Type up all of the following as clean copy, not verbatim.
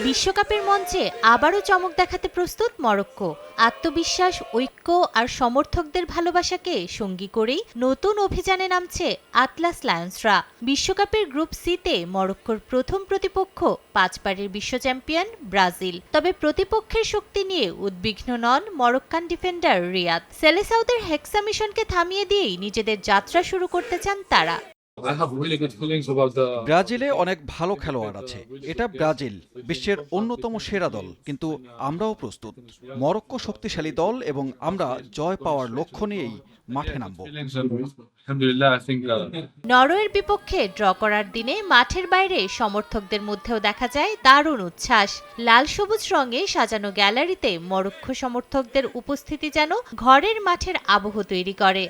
বিশ্বকাপের মঞ্চে আবারও চমক দেখাতে প্রস্তুত মরক্কো। আত্মবিশ্বাস, ঐক্য আর সমর্থকদের ভালোবাসাকে সঙ্গী করেই নতুন অভিযানে নামছে আটলাস লায়ন্সরা। বিশ্বকাপের গ্রুপ সিতে মরক্কোর প্রথম প্রতিপক্ষ 5 বারের বিশ্ব চ্যাম্পিয়ন ব্রাজিল। তবে প্রতিপক্ষের শক্তি নিয়ে উদ্বিগ্ন নন মরক্কান ডিফেন্ডার রিয়াদ। সেলেসাউদের হেক্সা মিশনকে থামিয়ে দিয়েই নিজেদের যাত্রা শুরু করতে চান তারা। ব্রাজিলে অনেক ভালো খেলোয়াড় আছে। এটা ব্রাজিল বিশ্বের অন্যতম সেরা দল, কিন্তু আমরাও প্রস্তুত। মরক্কো শক্তিশালী দল এবং আমরা জয় পাওয়ার লক্ষ্য নিয়েই মাঠে নামব। নরওয়ের বিপক্ষে ড্র করার দিনে মাঠের বাইরে সমর্থকদের মধ্যেও দেখা যায় দারুণ উচ্ছ্বাস। লাল সবুজ রঙে সাজানো গ্যালারিতে মরক্কো সমর্থকদের উপস্থিতি যেন ঘরের মাঠের আবহ তৈরি করে।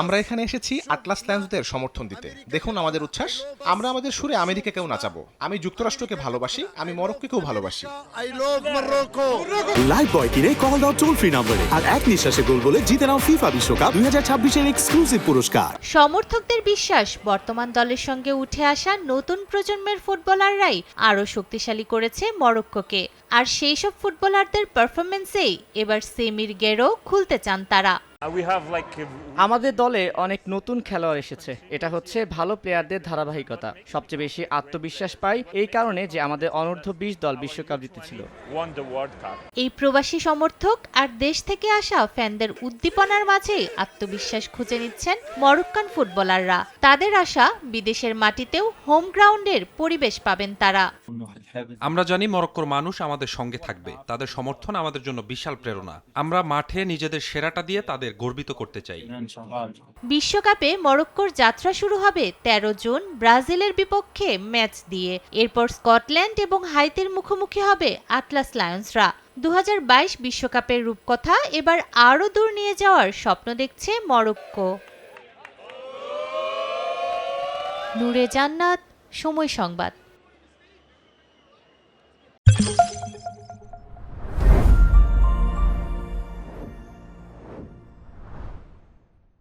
আমরা এখানে এসেছি আটলাস লায়ন্সদের সমর্থন দিতে। দেখুন আমাদের উচ্ছ্বাস। আমরা আমাদের সুরে আমেরিকাকেও নাচাবো। আমি যুক্তরাষ্ট্রকে ভালোবাসি, আমি মরক্কোকেও ভালোবাসি। লাইভ বয় কিনে কল দাও টোল ফ্রি নম্বরে আর এক নিঃশ্বাসে গোল বলে জিতে নাও ফিফা বিশ্বকাপ 2026 এর এক্সক্লুসিভ পুরস্কার। সমর্থকদের বিশ্বাস বর্তমান দলের সঙ্গে উঠে আসা নতুন প্রজন্মের ফুটবলাররাই আরও শক্তিশালী করেছে মরক্কোকে। আর সেই সব ফুটবলারদের পারফরমেন্সেই এবার সেমির গেরও খুলতে চান তারা। আমাদের দলে অনেক নতুন খেলোয়াড় এসেছে। এটা হচ্ছে ভালো প্লেয়ারদের ধারাবাহিকতা। সবচেয়ে বেশি আত্মবিশ্বাস পাই এই কারণে যে আমাদের অনূর্ধ্ব 20 দল বিশ্বকাপ জিতেছিল। এই প্রবাসী সমর্থক আর দেশ থেকে আসা ফ্যানদের উদ্দীপনার মাঝে আত্মবিশ্বাস খুঁজে নিচ্ছেন মরক্কান ফুটবলাররা। তাদের আশা বিদেশের মাটিতেও হোম গ্রাউন্ডের পরিবেশ পাবেন তারা। আমরা জানি মরক্কোর মানুষ আমাদের সঙ্গে থাকবে। তাদের সমর্থন আমাদের জন্য বিশাল প্রেরণা। আমরা মাঠে নিজেদের সেরাটা দিয়ে তাদের গর্বিত করতে চাই। বিশ্বকাপে মরক্কোর যাত্রা শুরু হবে 13 জুন ব্রাজিলের বিপক্ষে ম্যাচ দিয়ে। এরপর স্কটল্যান্ড এবং হাইতির মুখোমুখি হবে আটলাস লায়ন্সরা। 2022 বিশ্বকাপের রূপকথা এবার আরও দূর নিয়ে যাওয়ার স্বপ্ন দেখছে মরক্কো। নূরে জান্নাত, সময় সংবাদ।